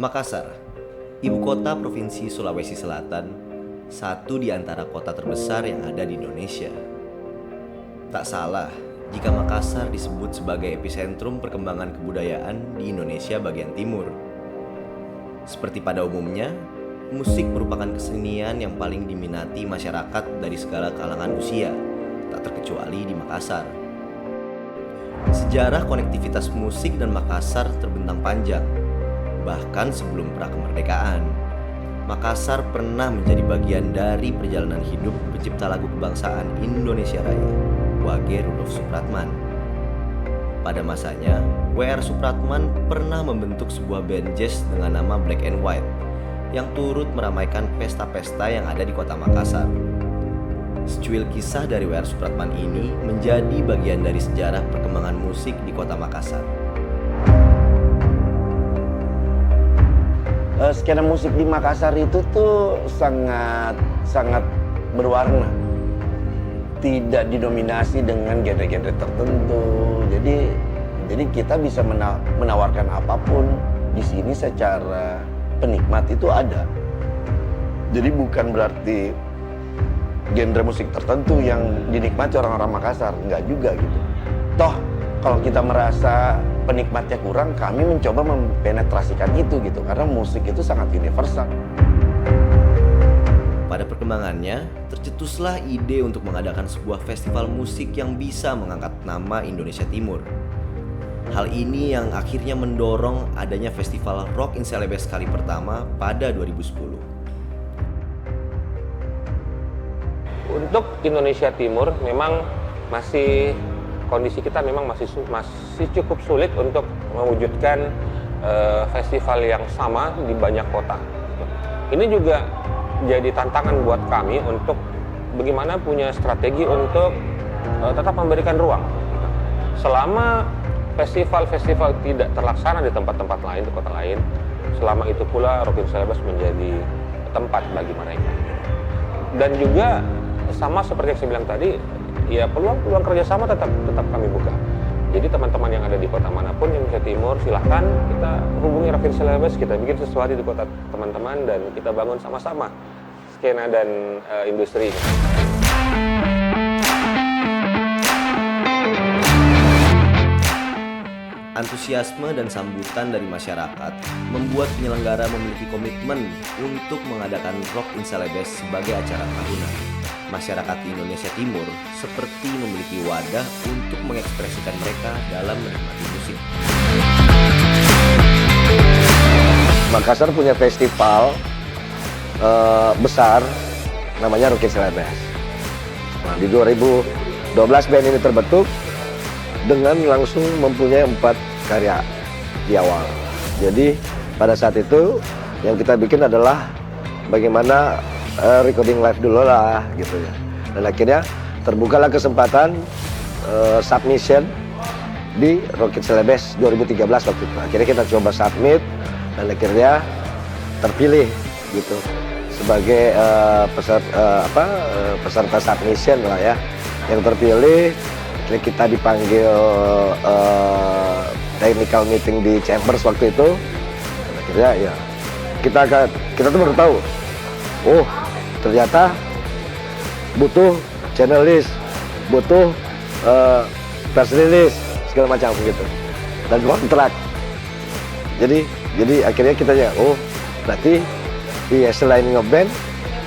Makassar, ibu kota Provinsi Sulawesi Selatan, satu di antara kota terbesar yang ada di Indonesia. Tak salah jika Makassar disebut sebagai epicentrum perkembangan kebudayaan di Indonesia bagian timur. Seperti pada umumnya, musik merupakan kesenian yang paling diminati masyarakat dari segala kalangan usia, tak terkecuali di Makassar. Sejarah konektivitas musik dan Makassar terbentang panjang. Bahkan sebelum pra-kemerdekaan, Makassar pernah menjadi bagian dari perjalanan hidup pencipta lagu kebangsaan Indonesia Raya, W.G. Rudolf Supratman. Pada masanya, W.R. Supratman pernah membentuk sebuah band jazz dengan nama Black and White yang turut meramaikan pesta-pesta yang ada di kota Makassar. Secuil kisah dari W.R. Supratman ini menjadi bagian dari sejarah perkembangan musik di kota Makassar. Skena musik di Makassar itu tuh sangat berwarna, tidak didominasi dengan genre-genre tertentu. Jadi kita bisa menawarkan apapun di sini secara penikmat itu ada. Jadi bukan berarti genre musik tertentu yang dinikmati orang-orang Makassar, enggak juga gitu. Toh kalau kita merasa penikmatnya kurang, kami mencoba mempenetrasikan itu gitu, karena musik itu sangat universal. Pada perkembangannya, tercetuslah ide untuk mengadakan sebuah festival musik yang bisa mengangkat nama Indonesia Timur. Hal ini yang akhirnya mendorong adanya festival Rock in Celebes kali pertama pada 2010. Untuk Indonesia Timur memang kondisi kita memang masih cukup sulit untuk mewujudkan festival yang sama di banyak kota. Ini juga jadi tantangan buat kami untuk bagaimana punya strategi untuk tetap memberikan ruang. Selama festival-festival tidak terlaksana di tempat-tempat lain, di kota lain, selama itu pula Rock in Celebes menjadi tempat bagi mereka. Dan juga sama seperti yang saya bilang tadi, ya peluang kerjasama tetap kami buka. Jadi teman-teman yang ada di kota manapun Indonesia Timur, silahkan kita hubungi Rock in Celebes, kita bikin sesuatu di kota teman-teman dan kita bangun sama-sama skena dan industri. Antusiasme dan sambutan dari masyarakat membuat penyelenggara memiliki komitmen untuk mengadakan Rock in Celebes sebagai acara tahunan. Masyarakat di Indonesia Timur seperti memiliki wadah untuk mengekspresikan mereka dalam menikmati musik. Makassar punya festival besar namanya Rock in Celebes. Nah, di 2012 band ini terbentuk dengan langsung mempunyai 4 karya di awal. Jadi pada saat itu yang kita bikin adalah bagaimana recording live dulu lah gitu ya. Dan akhirnya terbukalah kesempatan submission di Rock in Celebes 2013 waktu itu. Akhirnya kita coba submit dan akhirnya terpilih gitu sebagai peserta submission lah ya. Yang terpilih kita dipanggil technical meeting di Chambers waktu itu. Dan akhirnya ya kita tuh baru tahu, oh ternyata butuh channel list, butuh press release segala macam gitu, dan kontrak. Jadi akhirnya kita ya, oh berarti ya selain ngeband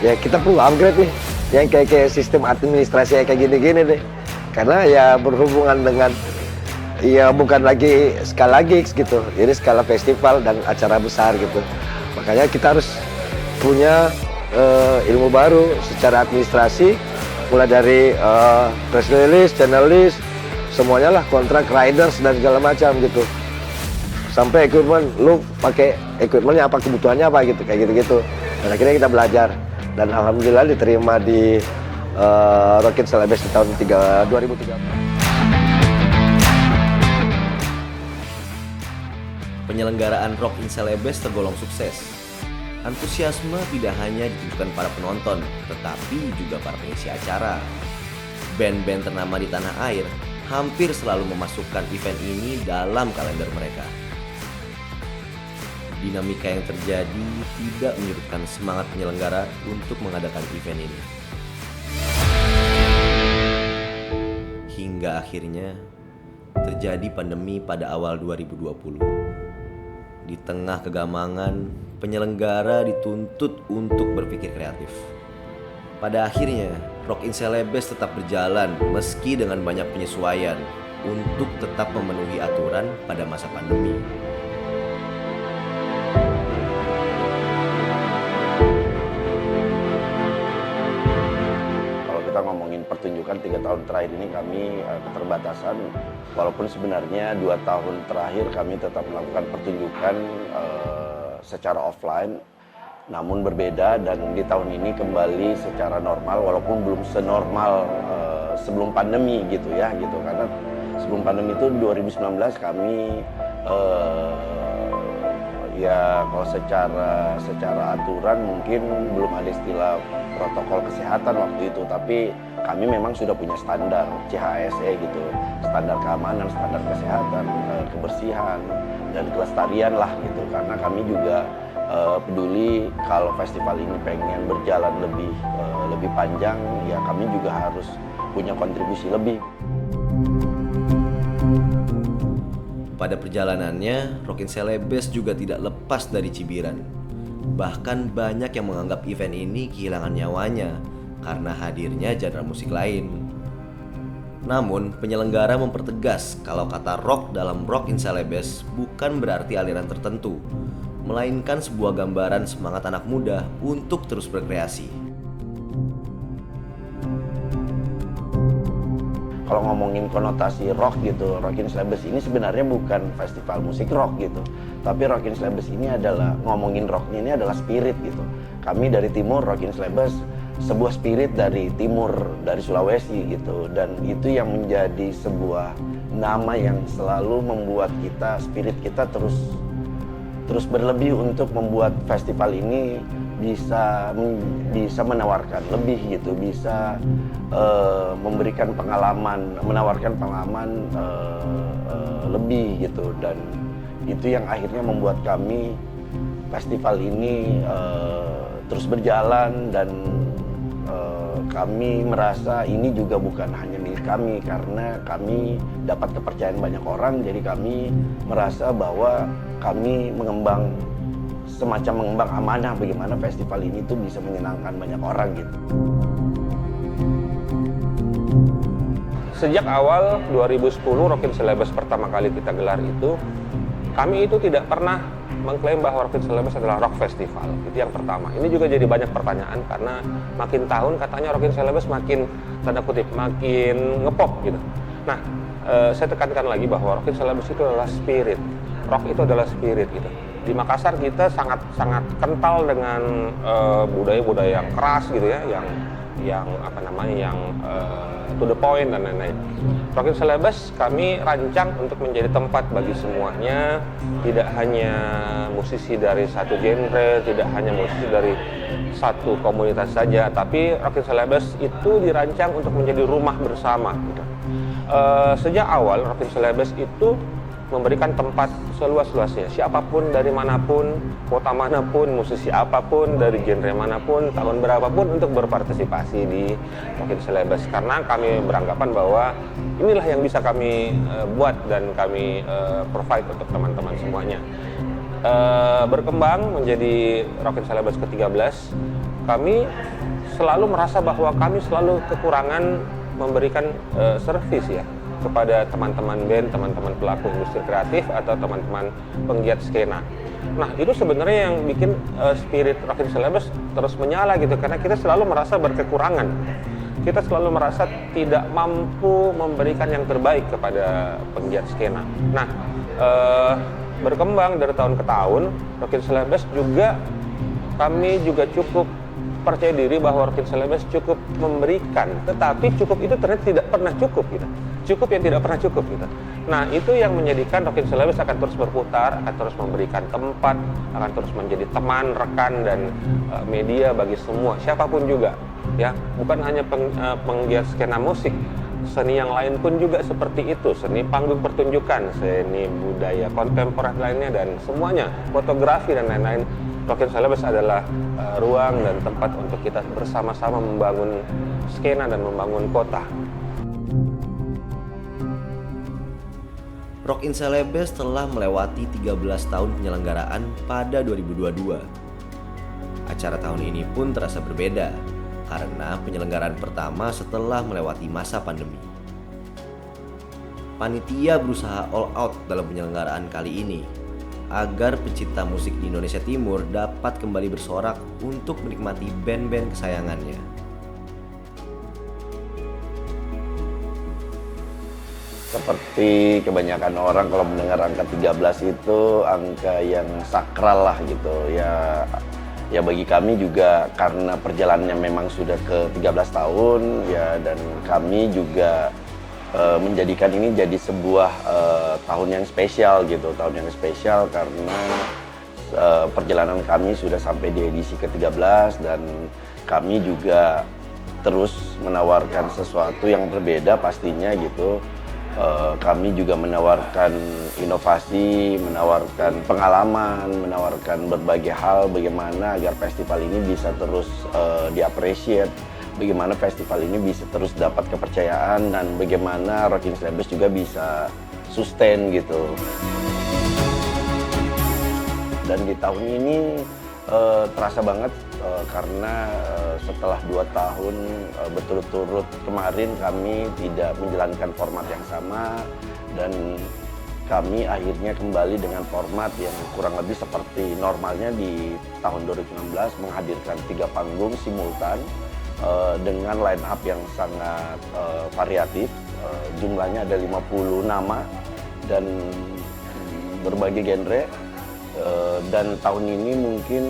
ya kita perlu upgrade nih yang kayak sistem administrasi kayak gini-gini deh. Karena ya berhubungan dengan ya bukan lagi skala gigs gitu, jadi skala festival dan acara besar gitu. Makanya kita harus punya ilmu baru secara administrasi, mulai dari press release, channel list, semuanya lah, kontrak riders dan segala macam gitu. Sampai equipment, lu pakai equipmentnya apa, kebutuhannya apa gitu, kayak gitu-gitu. Dan akhirnya kita belajar dan alhamdulillah diterima di Rock in Celebes di tahun 2013. Penyelenggaraan Rock in Celebes tergolong sukses. Antusiasme tidak hanya ditunjukkan para penonton, tetapi juga para pengisi acara. Band-band ternama di tanah air hampir selalu memasukkan event ini dalam kalender mereka. dinamika yang terjadi tidak menyurutkan semangat penyelenggara untuk mengadakan event ini. Hingga akhirnya terjadi pandemi pada awal 2020. Di tengah kegamangan, penyelenggara dituntut untuk berpikir kreatif. Pada akhirnya, Rock in Celebes tetap berjalan meski dengan banyak penyesuaian untuk tetap memenuhi aturan pada masa pandemi. Kita ngomongin pertunjukan 3 tahun terakhir ini kami keterbatasan, walaupun sebenarnya 2 tahun terakhir kami tetap melakukan pertunjukan secara offline, namun berbeda, dan di tahun ini kembali secara normal walaupun belum senormal sebelum pandemi gitu ya, gitu. Karena sebelum pandemi itu 2019 kami ya kalau secara aturan mungkin belum ada istilah protokol kesehatan waktu itu, tapi kami memang sudah punya standar CHSE gitu, standar keamanan, standar kesehatan, kebersihan dan kelestarian lah gitu. Karena kami juga peduli kalau festival ini pengen berjalan lebih panjang, ya kami juga harus punya kontribusi lebih. Pada perjalanannya, Rock in Celebes juga tidak lepas dari cibiran. Bahkan banyak yang menganggap event ini kehilangan nyawanya karena hadirnya genre musik lain. Namun, penyelenggara mempertegas kalau kata rock dalam Rock in Celebes bukan berarti aliran tertentu, melainkan sebuah gambaran semangat anak muda untuk terus berkreasi. Kalau ngomongin konotasi rock gitu, Rock in Celebes ini sebenarnya bukan festival musik rock gitu, tapi Rock in Celebes ini adalah, ngomongin rocknya ini adalah spirit gitu. Kami dari timur, Rock in Celebes sebuah spirit dari timur, dari Sulawesi gitu, dan itu yang menjadi sebuah nama yang selalu membuat kita, spirit kita terus berlebih untuk membuat festival ini bisa menawarkan lebih gitu, bisa memberikan pengalaman, menawarkan pengalaman lebih gitu, dan itu yang akhirnya membuat kami festival ini terus berjalan, dan kami merasa ini juga bukan hanya milik kami karena kami dapat kepercayaan banyak orang, jadi kami merasa bahwa kami semacam mengembang amanah bagaimana festival ini tuh bisa menyenangkan banyak orang gitu. Sejak awal 2010 Rock in Celebes pertama kali kita gelar itu, kami itu tidak pernah mengklaim bahwa Rock in Celebes adalah rock festival. Itu yang pertama. Ini juga jadi banyak pertanyaan karena makin tahun katanya Rock in Celebes makin, tanda kutip, makin ngepop gitu. Nah, saya tekankan lagi bahwa Rock in Celebes itu adalah spirit. Rock itu adalah spirit gitu. Di Makassar kita sangat kental dengan budaya-budaya yang keras gitu ya, yang to the point dan lain-lain. Rock in Celebes kami rancang untuk menjadi tempat bagi semuanya, tidak hanya musisi dari satu genre, tidak hanya musisi dari satu komunitas saja, tapi Rock in Celebes itu dirancang untuk menjadi rumah bersama gitu. Sejak awal Rock in Celebes itu memberikan tempat seluas-luasnya, siapapun dari manapun, kota manapun, musisi apapun, dari genre manapun, tahun berapapun untuk berpartisipasi di Rock in Celebes. Karena kami beranggapan bahwa inilah yang bisa kami buat dan kami provide untuk teman-teman semuanya. Berkembang menjadi Rock in Celebes ke-13, kami selalu merasa bahwa kami selalu kekurangan memberikan servis ya kepada teman-teman band, teman-teman pelaku industri kreatif atau teman-teman penggiat skena. Nah, itu sebenarnya yang bikin spirit Rock in Celebes terus menyala gitu, karena kita selalu merasa berkekurangan. Kita selalu merasa tidak mampu memberikan yang terbaik kepada penggiat skena. Nah, berkembang dari tahun ke tahun, Rock in Celebes juga kami juga cukup percaya diri bahwa Rock in Celebes cukup memberikan, tetapi cukup itu ternyata tidak pernah cukup gitu. Cukup yang tidak pernah cukup gitu. Nah, itu yang menjadikan Rock in Celebes akan terus berputar, akan terus memberikan tempat, akan terus menjadi teman, rekan, dan media bagi semua, siapapun juga ya, bukan hanya penggiat skena musik, Seni yang lain pun juga seperti itu, seni panggung pertunjukan, seni budaya kontemporer lainnya, dan semuanya, fotografi dan lain-lain. Rockin Celebes adalah ruang dan tempat untuk kita bersama-sama membangun skena dan membangun kota. Rockin Celebes telah melewati 13 tahun penyelenggaraan pada 2022. Acara tahun ini pun terasa berbeda karena penyelenggaraan pertama setelah melewati masa pandemi. Panitia berusaha all out dalam penyelenggaraan kali ini agar pecinta musik di Indonesia Timur dapat kembali bersorak untuk menikmati band-band kesayangannya. Seperti kebanyakan orang kalau mendengar angka 13 itu angka yang sakral lah gitu ya. Ya bagi kami juga karena perjalanannya memang sudah ke 13 tahun ya, dan kami juga menjadikan ini jadi sebuah tahun yang spesial gitu. Tahun yang spesial karena perjalanan kami sudah sampai di edisi ke-13 dan kami juga terus menawarkan sesuatu yang berbeda pastinya gitu. Kami juga menawarkan inovasi, menawarkan pengalaman, menawarkan berbagai hal bagaimana agar festival ini bisa terus diapresiasi, bagaimana festival ini bisa terus dapat kepercayaan, dan bagaimana Rockin Celebes juga bisa sustain gitu. Dan di tahun ini terasa banget karena setelah 2 tahun berturut-turut kemarin kami tidak menjalankan format yang sama, dan kami akhirnya kembali dengan format yang kurang lebih seperti normalnya di tahun 2016, menghadirkan 3 panggung simultan dengan line up yang sangat variatif. Jumlahnya ada 50 nama dan berbagai genre. Dan tahun ini mungkin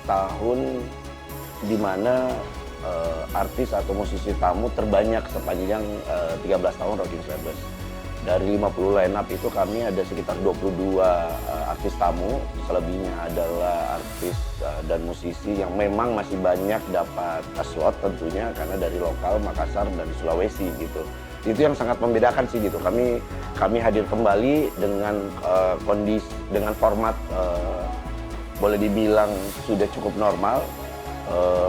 tahun di mana artis atau musisi tamu terbanyak sepanjang 13 tahun Rockin Celebes. Dari 50 line up itu kami ada sekitar 22 artis tamu, selebihnya adalah artis dan musisi yang memang masih banyak dapat slot tentunya karena dari lokal, Makassar, dan Sulawesi gitu. Itu yang sangat membedakan sih gitu. Kami hadir kembali dengan kondisi, dengan format boleh dibilang sudah cukup normal,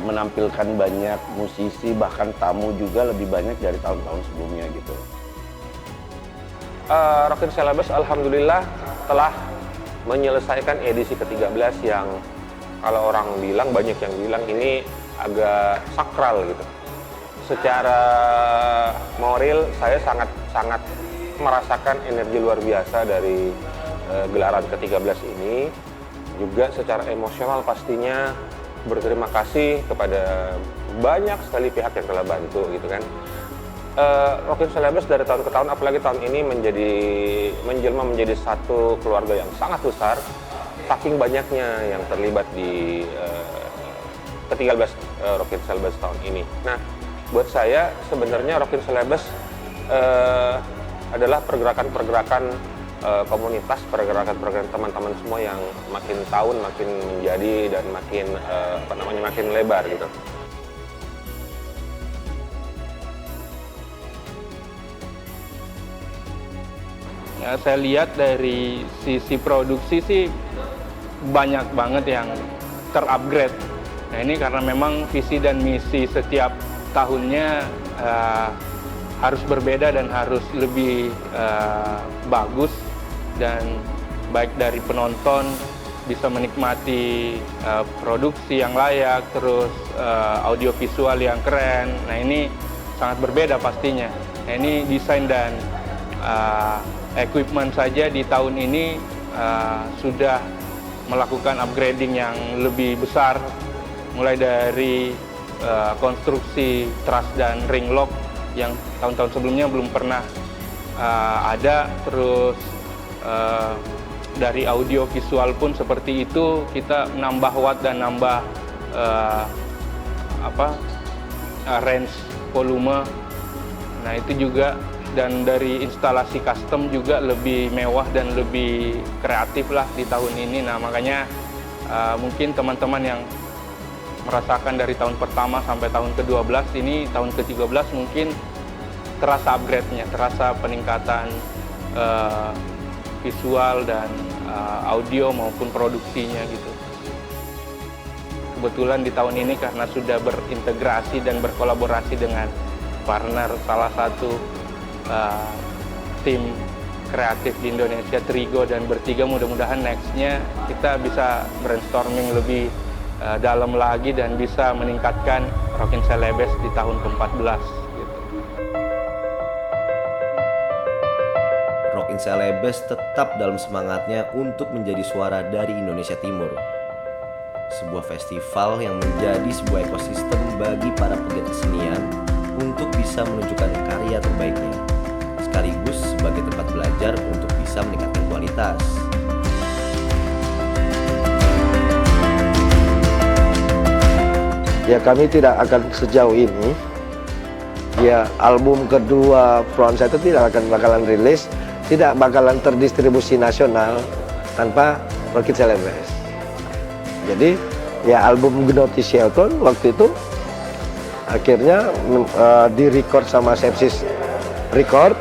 menampilkan banyak musisi, bahkan tamu juga lebih banyak dari tahun-tahun sebelumnya gitu. Rockin Celebes alhamdulillah telah menyelesaikan edisi ke-13 yang kalau orang bilang, banyak yang bilang ini agak sakral gitu. Secara moral saya sangat merasakan energi luar biasa dari gelaran ke-13 ini. Juga secara emosional pastinya berterima kasih kepada banyak sekali pihak yang telah bantu gitu kan. Rockin Celebes dari tahun ke tahun, apalagi tahun ini menjelma menjadi satu keluarga yang sangat besar. Saking banyaknya yang terlibat di ke-13 Rockin Celebes tahun ini. Nah, buat saya sebenarnya Rockin Celebes adalah pergerakan-pergerakan komunitas, pergerakan-pergerakan teman-teman semua yang makin tahun makin menjadi dan makin makin lebar gitu. Ya, saya lihat dari sisi produksi sih banyak banget yang terupgrade. Nah, ini karena memang visi dan misi setiap tahunnya harus berbeda dan harus lebih bagus, dan baik dari penonton bisa menikmati produksi yang layak, terus audiovisual yang keren. Nah, ini sangat berbeda pastinya. Nah, ini desain dan equipment saja di tahun ini sudah melakukan upgrading yang lebih besar, mulai dari konstruksi truss dan ring lock yang tahun-tahun sebelumnya belum pernah ada. Terus dari audio visual pun seperti itu, kita nambah watt dan nambah range volume. Nah, itu juga, dan dari instalasi custom juga lebih mewah dan lebih kreatif lah di tahun ini. Nah, makanya mungkin teman-teman yang merasakan dari tahun pertama sampai tahun ke-12 ini, tahun ke-13 mungkin terasa upgrade-nya, terasa peningkatan visual dan audio maupun produksinya gitu. Kebetulan di tahun ini karena sudah berintegrasi dan berkolaborasi dengan partner salah satu tim kreatif di Indonesia, Trigo, dan bertiga mudah-mudahan next-nya kita bisa brainstorming lebih dalam lagi dan bisa meningkatkan Rockin Celebes di tahun ke-14 gitu. Rockin Celebes tetap dalam semangatnya untuk menjadi suara dari Indonesia Timur. Sebuah festival yang menjadi sebuah ekosistem bagi para pegiat kesenian untuk bisa menunjukkan karya terbaiknya, sekaligus sebagai tempat belajar untuk bisa meningkatkan kualitas. Ya kami tidak akan sejauh ini. Ya album kedua Fronsa itu tidak akan bakalan rilis, tidak bakalan terdistribusi nasional tanpa Rockin Celebes. Jadi ya album Gnoti Shelton waktu itu akhirnya di-record sama Sepsis Record,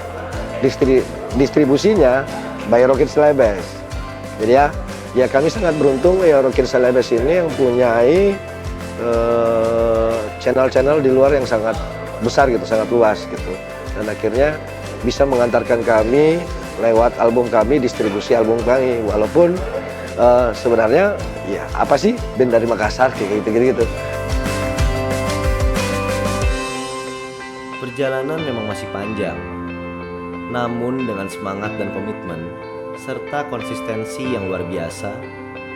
distribusinya by Rockin Celebes. Jadi ya kami sangat beruntung ya Rockin Celebes ini yang punyai channel-channel di luar yang sangat besar gitu, sangat luas gitu. Dan akhirnya bisa mengantarkan kami lewat album kami, distribusi album kami, walaupun sebenarnya ya apa sih band dari Makassar kayak gitu. Perjalanan memang masih panjang, namun dengan semangat dan komitmen serta konsistensi yang luar biasa,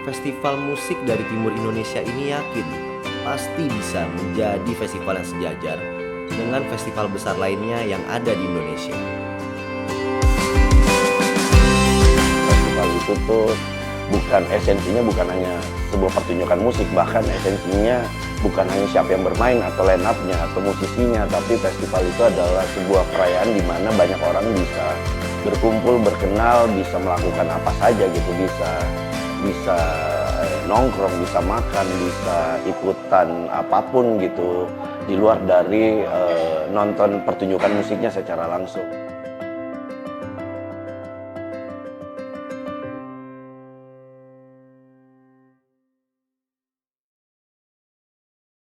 festival musik dari timur Indonesia ini yakin pasti bisa menjadi festival yang sejajar dengan festival besar lainnya yang ada di Indonesia. Festival itu tuh esensinya bukan hanya sebuah pertunjukan musik, bahkan esensinya bukan hanya siapa yang bermain atau line up-nya atau musisinya, tapi festival itu adalah sebuah perayaan di mana banyak orang bisa berkumpul, berkenal, bisa melakukan apa saja gitu, bisa nongkrong, bisa makan, bisa ikutan apapun gitu di luar dari nonton pertunjukan musiknya secara langsung.